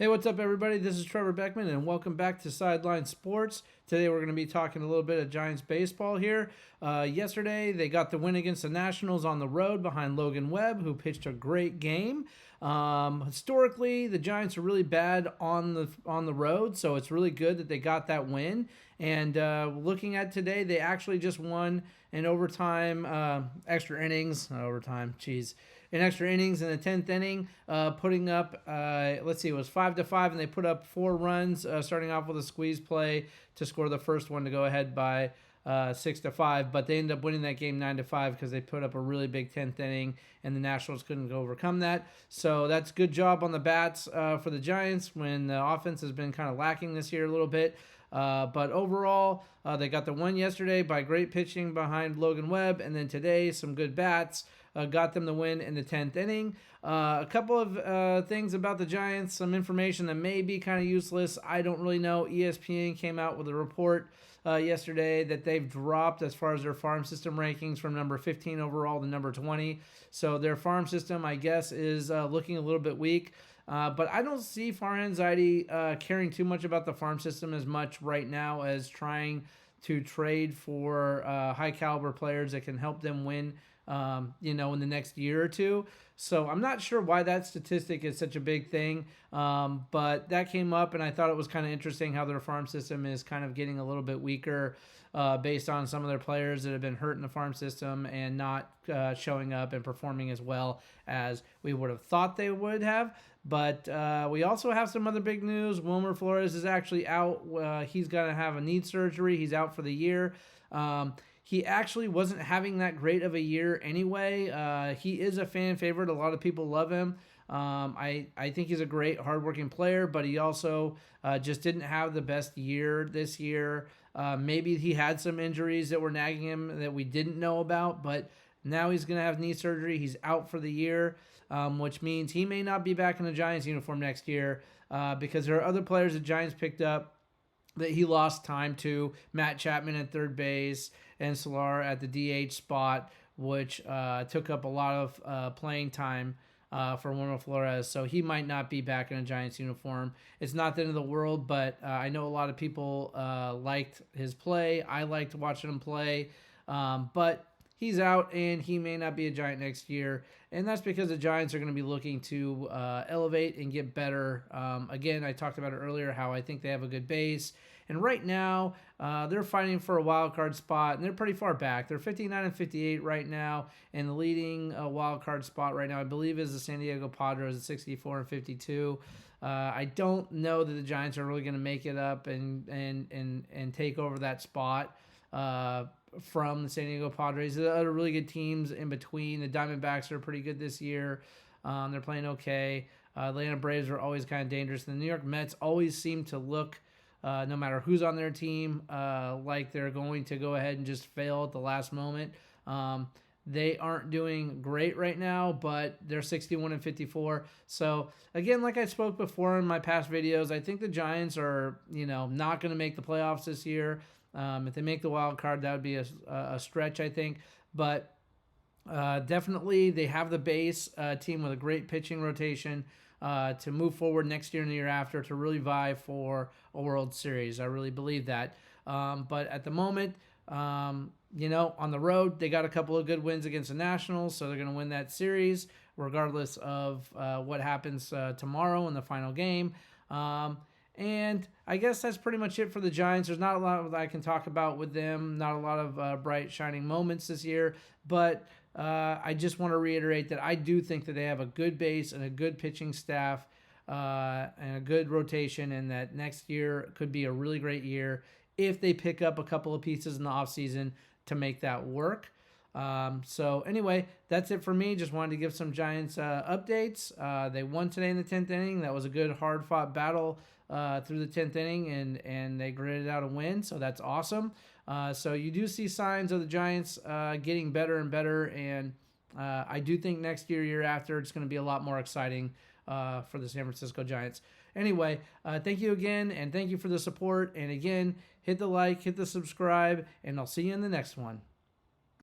Hey, what's up, everybody? This is Trevor Beckman, and welcome back to Sideline Sports. Today, we're going to be talking a little bit of Giants baseball here. Yesterday, they got the win against the Nationals on the road behind Logan Webb, who pitched a great game. Historically, the Giants are really bad on the road, so it's really good that they got that win. And looking at today, they actually just won in overtime, extra innings, in extra innings in the 10th inning, putting up, it was 5-5, and they put up 4 runs, starting off with a squeeze play to score the first one to go ahead by 6-5. But they ended up winning that game 9-5 because they put up a really big 10th inning, and the Nationals couldn't overcome that. So that's good job on the bats for the Giants when the offense has been kind of lacking this year a little bit. But overall, they got the win yesterday by great pitching behind Logan Webb, and then today some good bats got them the win in the 10th inning. A couple of things about the Giants, some information that may be kind of useless. I don't really know. ESPN came out with a report yesterday that they've dropped as far as their farm system rankings from number 15 overall to number 20. So their farm system, I guess, is looking a little bit weak. But I don't see Farm Anxiety caring too much about the farm system as much right now as trying to trade for high caliber players that can help them win, in the next year or two. So I'm not sure why that statistic is such a big thing, but that came up, and I thought it was kind of interesting how their farm system is kind of getting a little bit weaker based on some of their players that have been hurt in the farm system and not showing up and performing as well as we would have thought they would have. But we also have some other big news. Wilmer Flores is actually out. He's going to have a knee surgery. He's out for the year. He actually wasn't having that great of a year anyway. He is a fan favorite. A lot of people love him. I think he's a great, hardworking player, but he also just didn't have the best year this year. Maybe he had some injuries that were nagging him that we didn't know about, but now he's going to have knee surgery. He's out for the year, which means he may not be back in the Giants uniform next year because there are other players the Giants picked up that he lost time to. Matt Chapman at third base and Solar at the DH spot, which took up a lot of playing time for Wilmer Flores. So he might not be back in a Giants uniform. It's not the end of the world, but I know a lot of people liked his play. I liked watching him play. But he's out, and he may not be a Giant next year. And that's because the Giants are going to be looking to elevate and get better. Again, I talked about it earlier, how I think they have a good base. And right now, they're fighting for a wild card spot, and they're pretty far back. They're 59-58 right now, and the leading wild card spot right now, I believe, is the San Diego Padres at 64-52. I don't know that the Giants are really going to make it up and take over that spot from the San Diego Padres. The other really good teams in between. The Diamondbacks are pretty good this year. They're playing okay. Atlanta Braves are always kind of dangerous. The New York Mets always seem to look, no matter who's on their team, like they're going to go ahead and just fail at the last moment. They aren't doing great right now, but they're 61-54. So again, like I spoke before in my past videos, I think the Giants are, not going to make the playoffs this year. If they make the wild card, that would be a stretch, I think. But definitely they have the base team with a great pitching rotation to move forward next year and the year after to really vie for a World Series. I really believe that. But at the moment, on the road, they got a couple of good wins against the Nationals, so they're going to win that series regardless of what happens tomorrow in the final game. And I guess that's pretty much it for the Giants. There's not a lot that I can talk about with them, not a lot of bright, shining moments this year. But I just want to reiterate that I do think that they have a good base and a good pitching staff and a good rotation, and that next year could be a really great year if they pick up a couple of pieces in the offseason to make that work. So anyway, that's it for me. Just wanted to give some Giants updates. They won today in the 10th inning. That was a good, hard-fought battle through the 10th inning, and they gritted out a win, so that's awesome. So you do see signs of the Giants getting better and better, and I do think next year after, it's going to be a lot more exciting for the San Francisco Giants. Anyway, thank you again, and thank you for the support. And again, hit the like, hit the subscribe, and I'll see you in the next one.